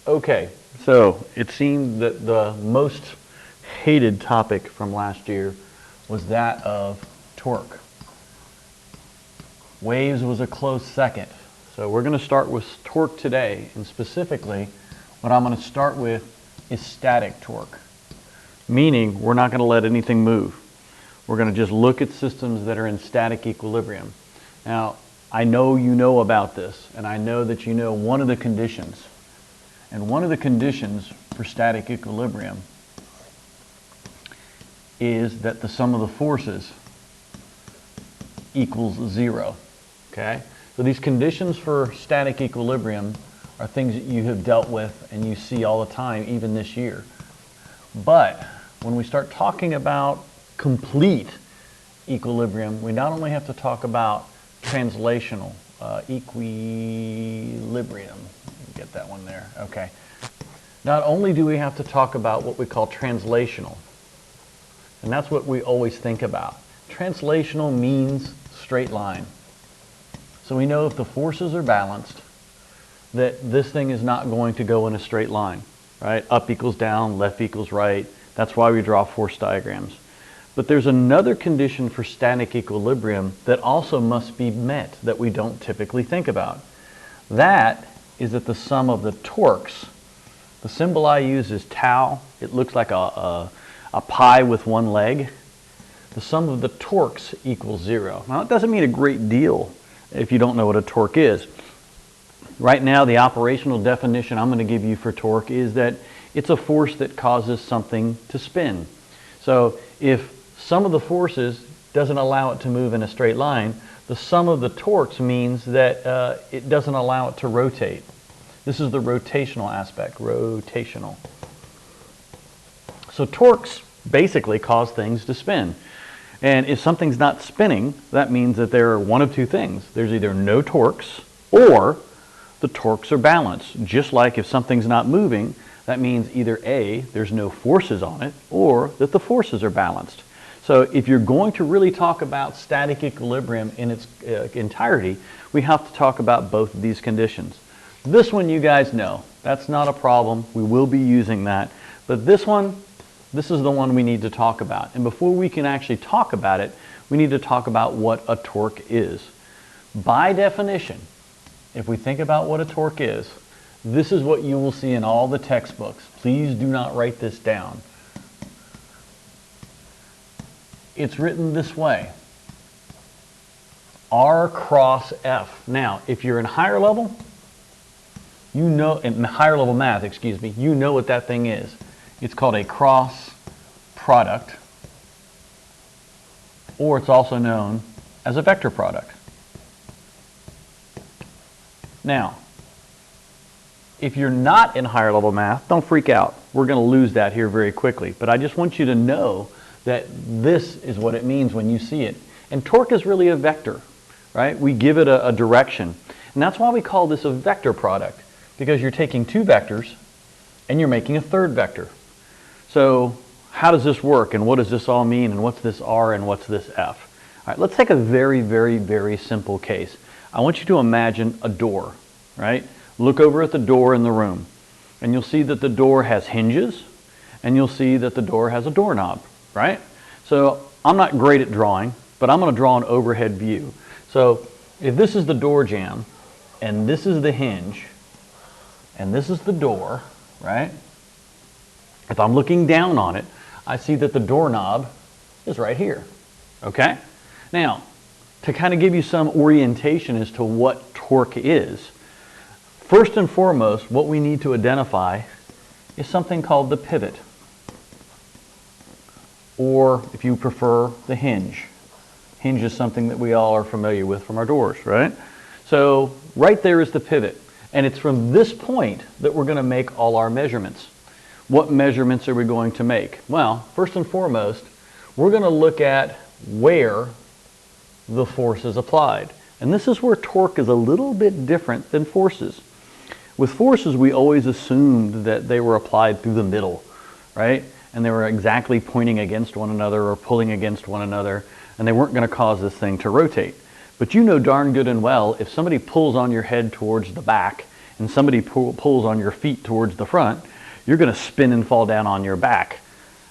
Okay, so it seemed that the most hated topic from last year was that of torque. Waves was a close second. So we're going to start with torque today, and specifically what I'm going to start with is static torque, meaning we're not going to let anything move. We're going to just look at systems that are in static equilibrium. Now, I know you know about this, and I know that you know one of the conditions. And one of the conditions for static equilibrium is that the sum of the forces equals 0. Okay? So these conditions for static equilibrium are things that you have dealt with and you see all the time, even this year. But when we start talking about complete equilibrium, we not only have to talk about translational equilibrium. Get that one there. Okay. Not only do we have to talk about what we call translational, and that's what we always think about. Translational means straight line. So we know if the forces are balanced, that this thing is not going to go in a straight line, right? Up equals down, left equals right. That's why we draw force diagrams. But there's another condition for static equilibrium that also must be met that we don't typically think about. That is that the sum of the torques, the symbol I use is tau. It looks like a pie with one leg. The sum of the torques equals 0. Now, it doesn't mean a great deal if you don't know what a torque is. Right now, the operational definition I'm going to give you for torque is that it's a force that causes something to spin. So if sum of the forces doesn't allow it to move in a straight line, the sum of the torques means that it doesn't allow it to rotate. This is the rotational aspect, rotational. So torques basically cause things to spin. And if something's not spinning, that means that there are one of two things. There's either no torques or the torques are balanced. Just like if something's not moving, that means either A, there's no forces on it, or that the forces are balanced. So if you're going to really talk about static equilibrium in its entirety, we have to talk about both of these conditions. This one you guys know. That's not a problem. We will be using that. But this one, this is the one we need to talk about. And before we can actually talk about it, we need to talk about what a torque is. By definition, if we think about what a torque is, this is what you will see in all the textbooks. Please do not write this down. It's written this way. R cross F. Now, if you're in higher level, you know, in higher level math, excuse me, you know what that thing is. It's called a cross product, or it's also known as a vector product. Now, if you're not in higher level math, don't freak out. We're going to lose that here very quickly. But I just want you to know that this is what it means when you see it. And torque is really a vector, right? We give it a direction. And that's why we call this a vector product, because you're taking two vectors and you're making a third vector. So how does this work, and what does this all mean, and what's this R and what's this F? All right, let's take a very, very, very simple case. I want you to imagine a door, right? Look over at the door in the room, and you'll see that the door has hinges, and you'll see that the door has a doorknob, right? So I'm not great at drawing, but I'm going to draw an overhead view. So if this is the door jamb, and this is the hinge, and this is the door, right? If I'm looking down on it, I see that the doorknob is right here, okay? Now, to kind of give you some orientation as to what torque is, first and foremost, what we need to identify is something called the pivot, or if you prefer, the hinge. Hinge is something that we all are familiar with from our doors, right? So right there is the pivot, and it's from this point that we're going to make all our measurements. What measurements are we going to make? Well, first and foremost, we're going to look at where the force is applied. And this is where torque is a little bit different than forces. With forces, we always assumed that they were applied through the middle, right? And they were exactly pointing against one another or pulling against one another, and they weren't going to cause this thing to rotate. But you know darn good and well, if somebody pulls on your head towards the back and somebody pulls on your feet towards the front, you're going to spin and fall down on your back,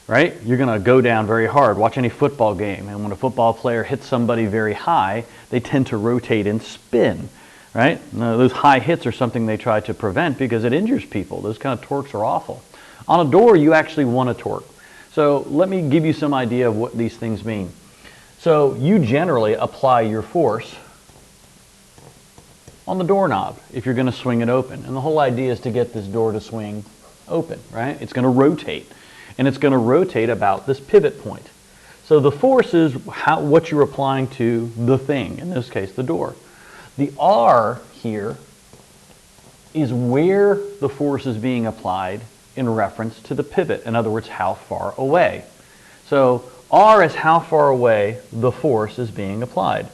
right? You're going to go down very hard. Watch any football game, and when a football player hits somebody very high, they tend to rotate and spin, right? Now, those high hits are something they try to prevent because it injures people. Those kind of torques are awful. On a door, you actually want a torque. So let me give you some idea of what these things mean. So you generally apply your force on the doorknob if you're going to swing it open. And the whole idea is to get this door to swing open, right? It's going to rotate. And it's going to rotate about this pivot point. So the force is what you're applying to the thing, in this case the door. The R here is where the force is being applied in reference to the pivot. In other words, how far away. So R is how far away the force is being applied.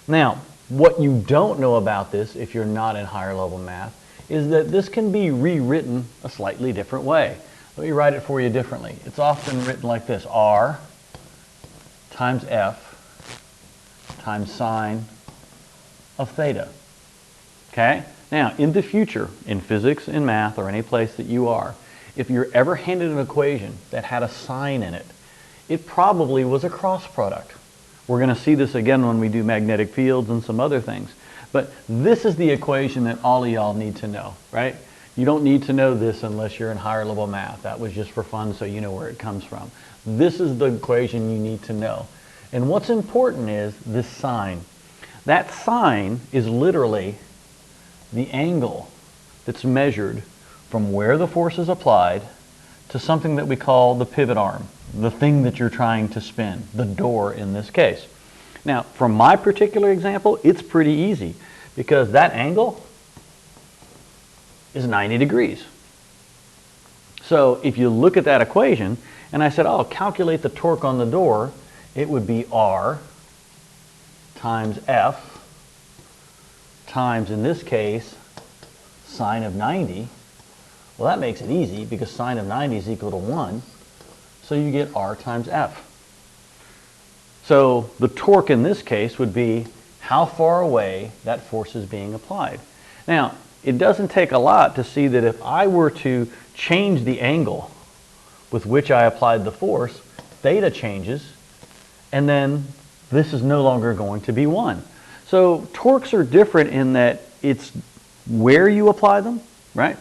Now, what you don't know about this, if you're not in higher level math, is that this can be rewritten a slightly different way. Let me write it for you differently. It's often written like this: R times F times sine of theta. Okay? Now, in the future, in physics, in math, or any place that you are, if you're ever handed an equation that had a sign in it, it probably was a cross product. We're going to see this again when we do magnetic fields and some other things. But this is the equation that all of y'all need to know, right? You don't need to know this unless you're in higher level math. That was just for fun so you know where it comes from. This is the equation you need to know. And what's important is this sine. That sine is literally the angle that's measured from where the force is applied to something that we call the pivot arm, the thing that you're trying to spin, the door in this case. Now, from my particular example, it's pretty easy because that angle is 90 degrees. So if you look at that equation, and I said, oh, calculate the torque on the door, it would be R times F times, in this case, sine of 90. Well, that makes it easy because sine of 90 is equal to 1. So you get R times F. So the torque in this case would be how far away that force is being applied. Now, it doesn't take a lot to see that if I were to change the angle with which I applied the force, theta changes, and then this is no longer going to be 1. So torques are different in that it's where you apply them, right?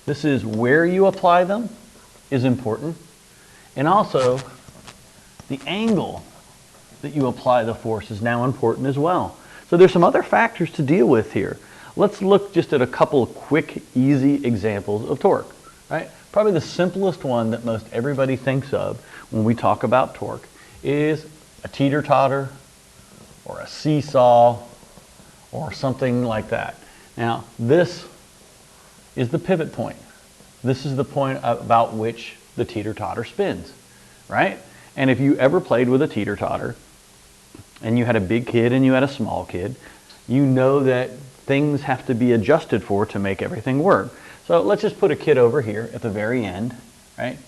This is where you apply them is important. And also, the angle that you apply the force is now important as well. So there's some other factors to deal with here. Let's look just at a couple of quick, easy examples of torque, right? Probably the simplest one that most everybody thinks of when we talk about torque is a teeter-totter or a seesaw or something like that. Now, this is the pivot point. This is the point about which the teeter-totter spins, right? And if you ever played with a teeter-totter and you had a big kid and you had a small kid, you know that things have to be adjusted for to make everything work. So let's just put a kid over here at the very end, right?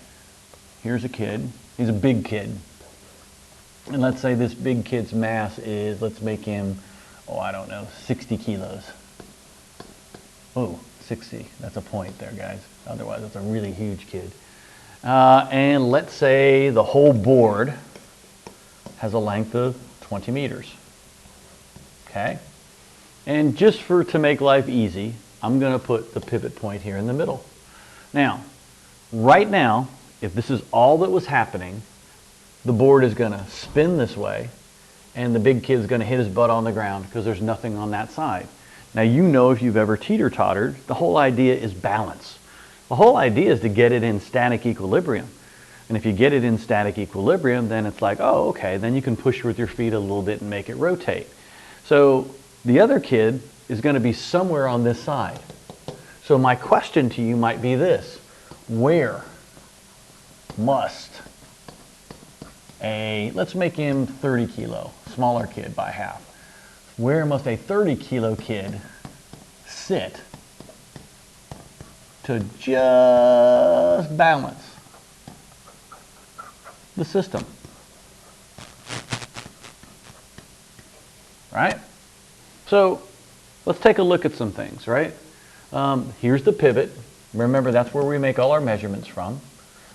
Here's a kid. He's a big kid. And let's say this big kid's mass is, let's make him, oh, I don't know, 60 kilos. Oh, 60. That's a point there, guys. Otherwise, that's a really huge kid. And let's say the whole board has a length of 20 meters. Okay? And just to make life easy, I'm going to put the pivot point here in the middle. Now, right now, if this is all that was happening, the board is going to spin this way, and the big kid's going to hit his butt on the ground because there's nothing on that side. Now, you know, if you've ever teeter-tottered, the whole idea is balance. The whole idea is to get it in static equilibrium. And if you get it in static equilibrium, then it's like, oh, okay, then you can push with your feet a little bit and make it rotate. So the other kid is going to be somewhere on this side. So my question to you might be this: where must let's make him 30 kilo, smaller kid by half. Where must a 30 kilo kid sit to just balance the system? Right? So let's take a look at some things, right? Here's the pivot. Remember, that's where we make all our measurements from.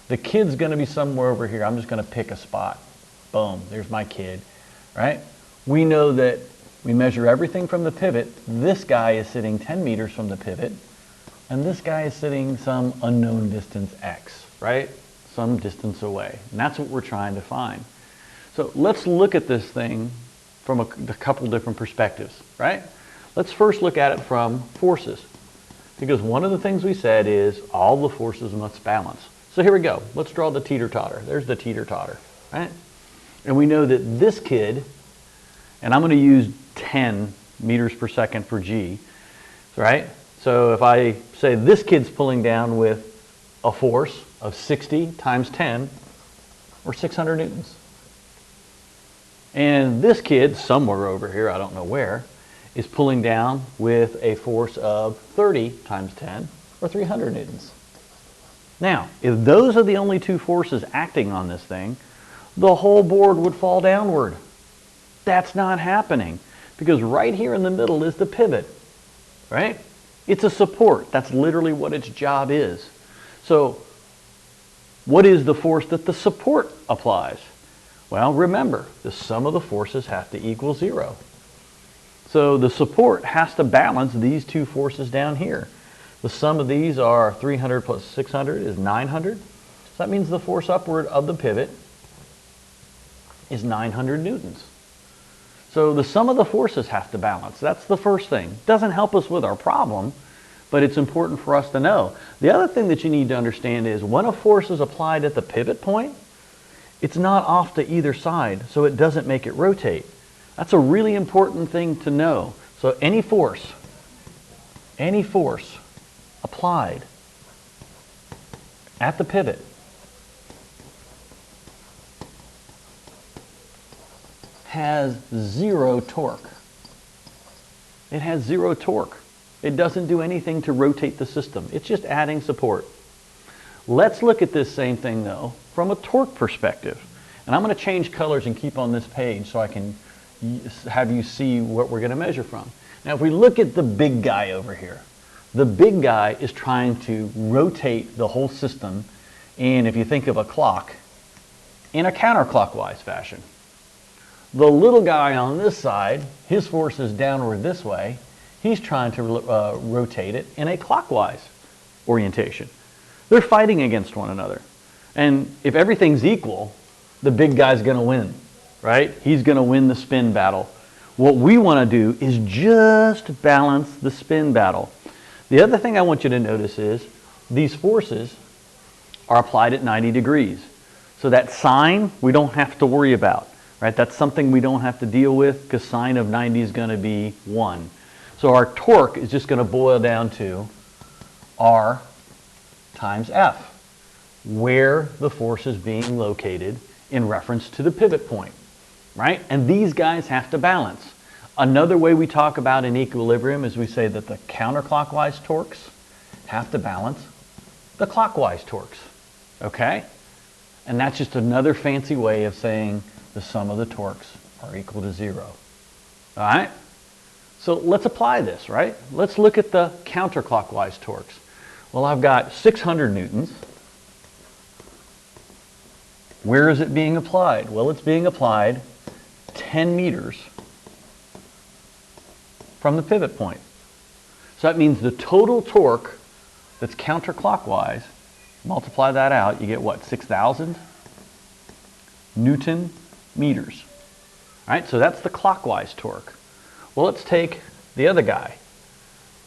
The kid's going to be somewhere over here. I'm just going to pick a spot. Boom, there's my kid, right? We know that we measure everything from the pivot. This guy is sitting 10 meters from the pivot, and this guy is sitting some unknown distance x, right? Some distance away. And that's what we're trying to find. So let's look at this thing from a couple different perspectives, right? Let's first look at it from forces. Because one of the things we said is all the forces must balance. So here we go. Let's draw the teeter-totter. There's the teeter-totter, right? And we know that this kid, and I'm going to use 10 meters per second for G, right? So if I say this kid's pulling down with a force of 60 times 10, or 600 newtons. And this kid, somewhere over here, I don't know where, is pulling down with a force of 30 times 10, or 300 newtons. Now, if those are the only two forces acting on this thing, the whole board would fall downward. That's not happening, because right here in the middle is the pivot, right? It's a support. That's literally what its job is. So, what is the force that the support applies? Well, remember, the sum of the forces have to equal 0. So the support has to balance these two forces down here. The sum of these are 300 plus 600 is 900. So that means the force upward of the pivot is 900 newtons. So the sum of the forces have to balance. That's the first thing. Doesn't help us with our problem, but it's important for us to know. The other thing that you need to understand is when a force is applied at the pivot point, it's not off to either side, so it doesn't make it rotate. That's a really important thing to know. So any force applied at the pivot has 0 torque. It has 0 torque. It doesn't do anything to rotate the system. It's just adding support. Let's look at this same thing though from a torque perspective. And I'm going to change colors and keep on this page so I can have you see what we're going to measure from. Now if we look at the big guy over here, the big guy is trying to rotate the whole system, and if you think of a clock, in a counterclockwise fashion. The little guy on this side, his force is downward this way. He's trying to rotate it in a clockwise orientation. They're fighting against one another. And if everything's equal, the big guy's going to win, right? He's going to win the spin battle. What we want to do is just balance the spin battle. The other thing I want you to notice is these forces are applied at 90 degrees. So that sine, we don't have to worry about, right? That's something we don't have to deal with because sine of 90 is going to be 1. So our torque is just going to boil down to R times F, where the force is being located in reference to the pivot point, right? And these guys have to balance. Another way we talk about an equilibrium is we say that the counterclockwise torques have to balance the clockwise torques, okay? And that's just another fancy way of saying the sum of the torques are equal to 0, all right? So let's apply this, right? Let's look at the counterclockwise torques. Well, I've got 600 newtons. Where is it being applied? Well, it's being applied 10 meters from the pivot point. So that means the total torque that's counterclockwise, multiply that out, you get what, 6,000 Newton meters. All right, so that's the clockwise torque. Well, let's take the other guy.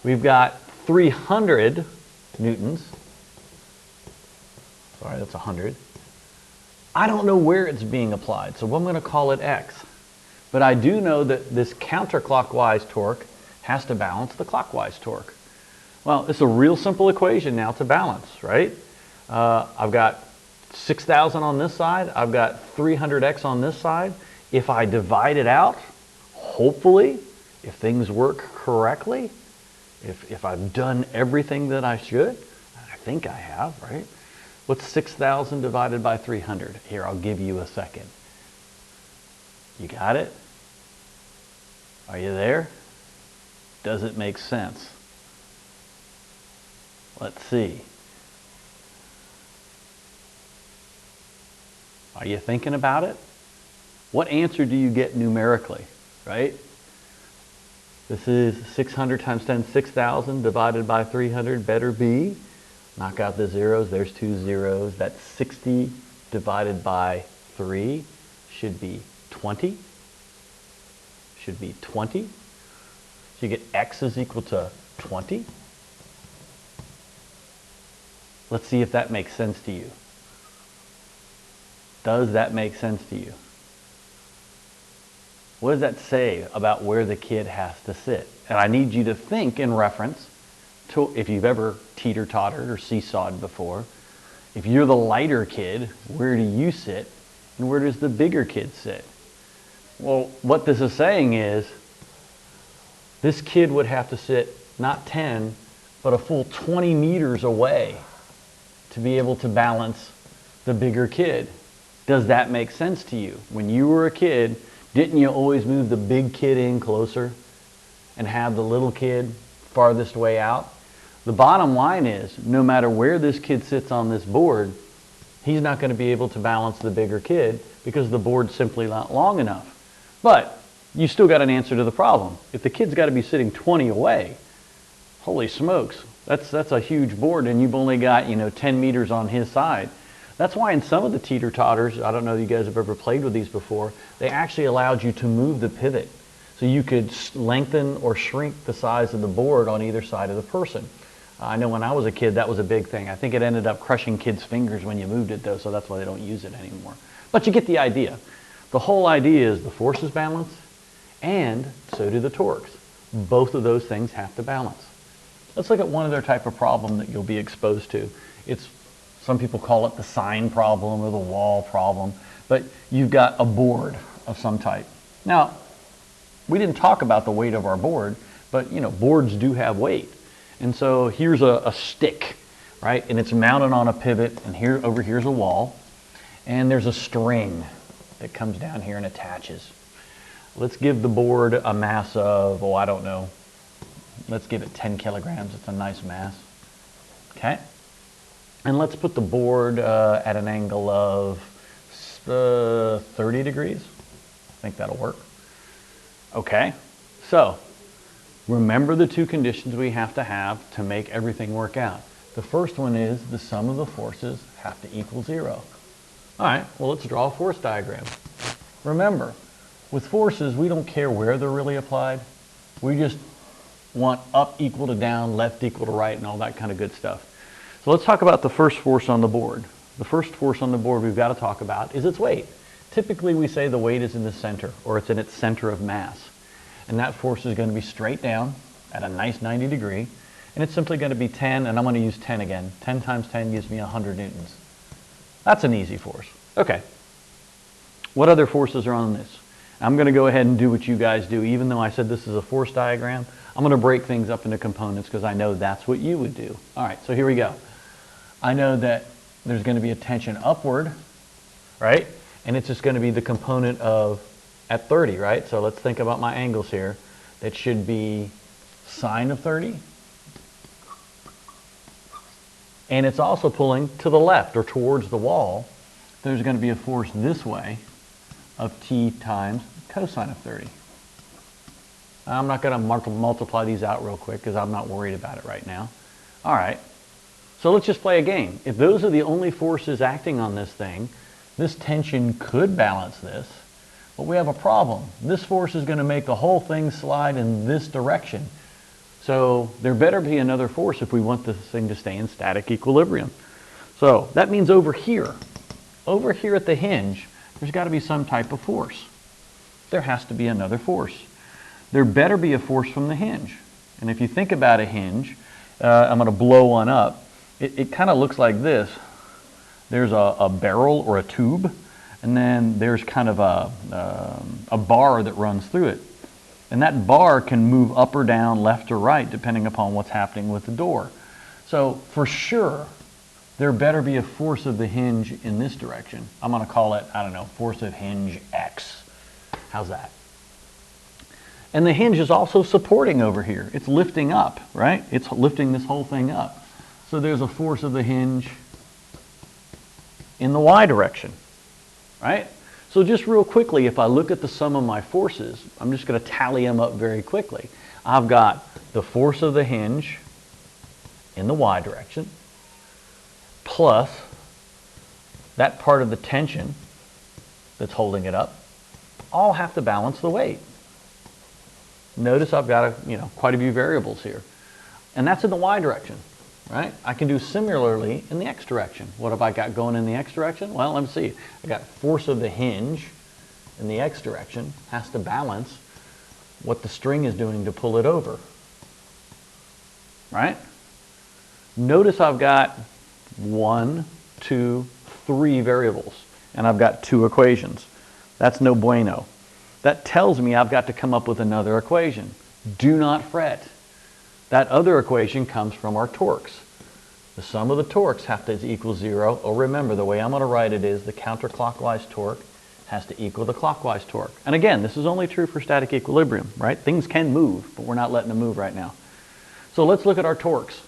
We've got 300 newtons. Sorry, that's 100. I don't know where it's being applied, so I'm going to call it X. But I do know that this counterclockwise torque has to balance the clockwise torque. Well, it's a real simple equation now to balance, right? I've got 6,000 on this side. I've got 300X on this side. If I divide it out, hopefully, if things work correctly, if I've done everything that I should, I think I have, right? What's 6,000 divided by 300? Here, I'll give you a second. You got it? Are you there? Does it make sense? Let's see. Are you thinking about it? What answer do you get numerically, right? This is 600 times 10, 6,000 divided by 300 better be. Knock out the zeros, there's 2 zeros. That's 60 divided by 3 should be 20. Should be 20. So you get x is equal to 20. Let's see if that makes sense to you. Does that make sense to you? What does that say about where the kid has to sit? And I need you to think in reference to if you've ever teeter-tottered or seesawed before. If you're the lighter kid, where do you sit? And where does the bigger kid sit? Well, what this is saying is this kid would have to sit not 10, but a full 20 meters away to be able to balance the bigger kid. Does that make sense to you? When you were a kid, didn't you always move the big kid in closer and have the little kid farthest way out? The bottom line is, no matter where this kid sits on this board, he's not going to be able to balance the bigger kid because the board's simply not long enough. But you still got an answer to the problem. If the kid's got to be sitting 20 away, holy smokes, that's a huge board, and you've only got 10 meters on his side. That's why in some of the teeter-totters, I don't know if you guys have ever played with these before, they actually allowed you to move the pivot. So you could lengthen or shrink the size of the board on either side of the person. I know when I was a kid, that was a big thing. I think it ended up crushing kids' fingers when you moved it, though, so that's why they don't use it anymore. But you get the idea. The whole idea is the force is balanced, and so do the torques. Both of those things have to balance. Let's look at one other type of problem that you'll be exposed to. Some people call it the sign problem or the wall problem, but you've got a board of some type. Now, we didn't talk about the weight of our board, but boards do have weight. And so here's a stick, right? And it's mounted on a pivot, and over here's a wall, and there's a string that comes down here and attaches. Let's give the board a mass of, I don't know, let's give it 10 kilograms. It's a nice mass. Okay? And let's put the board at an angle of 30 degrees. I think that'll work. Okay, so remember the two conditions we have to make everything work out. The first one is the sum of the forces have to equal 0. All right, well, let's draw a force diagram. Remember, with forces, we don't care where they're really applied. We just want up equal to down, left equal to right, and all that kind of good stuff. So let's talk about the first force on the board. The first force on the board we've got to talk about is its weight. Typically we say the weight is in the center, or it's in its center of mass. And that force is going to be straight down at a nice 90 degree. And it's simply going to be 10, and I'm going to use 10 again. 10 times 10 gives me 100 newtons. That's an easy force. Okay. What other forces are on this? I'm going to go ahead and do what you guys do. Even though I said this is a force diagram, I'm going to break things up into components because I know that's what you would do. All right, so here we go. I know that there's going to be a tension upward, right? And it's just going to be the component of at 30, right? So let's think about my angles here. That should be sine of 30. And it's also pulling to the left or towards the wall. There's going to be a force this way of t times cosine of 30. I'm not going to multiply these out real quick because I'm not worried about it right now. All right. So let's just play a game. If those are the only forces acting on this thing, this tension could balance this, but we have a problem. This force is going to make the whole thing slide in this direction. So there better be another force if we want this thing to stay in static equilibrium. So that means over here at the hinge, there's got to be some type of force. There has to be another force. There better be a force from the hinge. And if you think about a hinge, I'm going to blow one up. It kind of looks like this. There's a barrel or a tube, and then there's kind of a bar that runs through it. And that bar can move up or down, left or right, depending upon what's happening with the door. So for sure, there better be a force of the hinge in this direction. I'm going to call it, I don't know, force of hinge X. How's that? And the hinge is also supporting over here. It's lifting up, right? It's lifting this whole thing up. So there's a force of the hinge in the y direction, right? So just real quickly, if I look at the sum of my forces, I'm just going to tally them up very quickly. I've got the force of the hinge in the y direction plus that part of the tension that's holding it up, all have to balance the weight. Notice I've got quite a few variables here. And that's in the y direction, right? I can do similarly in the x direction. What have I got going in the x direction? Well, let me see. I got force of the hinge in the x direction has to balance what the string is doing to pull it over, right? Notice I've got 1, 2, 3 variables, and I've got 2 equations. That's no bueno. That tells me I've got to come up with another equation. Do not fret. That other equation comes from our torques. The sum of the torques have to equal 0. Oh, remember, the way I'm going to write it is the counterclockwise torque has to equal the clockwise torque. And again, this is only true for static equilibrium, right? Things can move, but we're not letting them move right now. So let's look at our torques.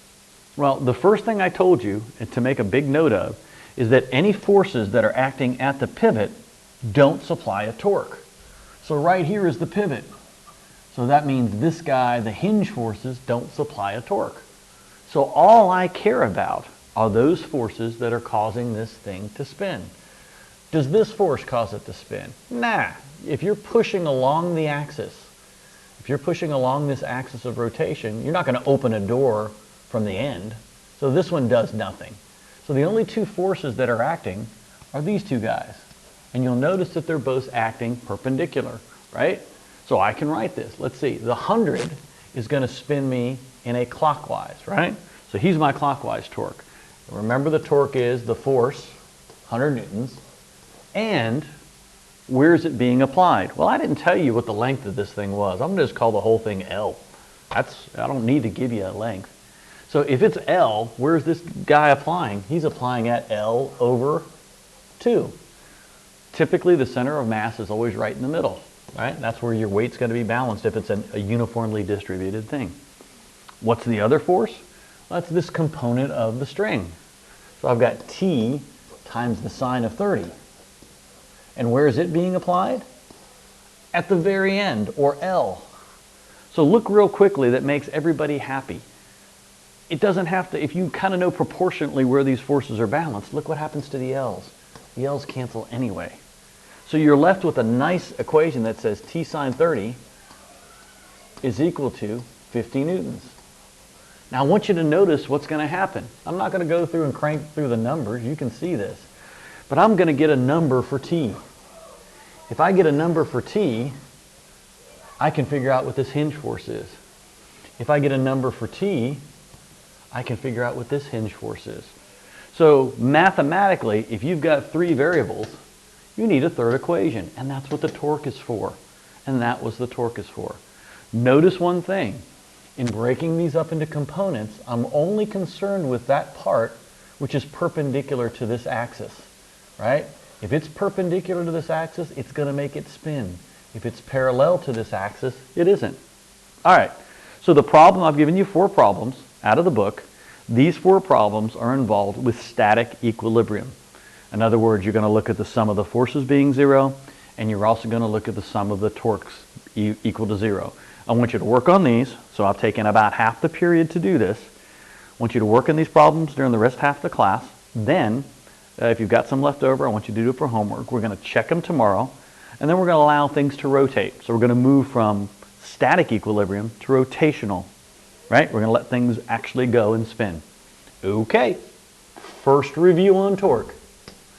Well, the first thing I told you, and to make a big note of, is that any forces that are acting at the pivot don't supply a torque. So right here is the pivot. So that means this guy, the hinge forces, don't supply a torque. So all I care about are those forces that are causing this thing to spin. Does this force cause it to spin? Nah. If you're pushing along the axis, if you're pushing along this axis of rotation, you're not going to open a door from the end. So this one does nothing. So the only 2 forces that are acting are these 2 guys. And you'll notice that they're both acting perpendicular, right? So I can write this. Let's see. The 100 is going to spin me in a clockwise, right? So he's my clockwise torque. Remember, the torque is the force, 100 newtons, and where is it being applied? Well, I didn't tell you what the length of this thing was. I'm going to just call the whole thing L. I don't need to give you a length. So if it's L, where's this guy applying? He's applying at L over 2. Typically, the center of mass is always right in the middle, right? That's where your weight's going to be balanced if it's a uniformly distributed thing. What's the other force? Well, that's this component of the string. So I've got T times the sine of 30. And where is it being applied? At the very end, or L. So look real quickly, that makes everybody happy. It doesn't have to, if you kind of know proportionately where these forces are balanced, look what happens to the L's. The L's cancel anyway. So you're left with a nice equation that says T sine 30 is equal to 50 newtons. Now I want you to notice what's going to happen. I'm not going to go through and crank through the numbers. You can see this. But I'm going to get a number for T. If I get a number for T, I can figure out what this hinge force is. If I get a number for T, I can figure out what this hinge force is. So mathematically, if you've got 3 variables, you need a third equation, and that's what the torque is for. And that was the torque is for. Notice one thing. In breaking these up into components, I'm only concerned with that part which is perpendicular to this axis, right? If it's perpendicular to this axis, it's going to make it spin. If it's parallel to this axis, it isn't. All right, so the problem, I've given you 4 problems out of the book. These 4 problems are involved with static equilibrium. In other words, you're going to look at the sum of the forces being 0, and you're also going to look at the sum of the torques equal to 0. I want you to work on these, so I've taken about half the period to do this. I want you to work on these problems during the rest half of the class. Then, if you've got some left over, I want you to do it for homework. We're going to check them tomorrow, and then we're going to allow things to rotate. So we're going to move from static equilibrium to rotational, right? We're going to let things actually go and spin. Okay, first review on torque.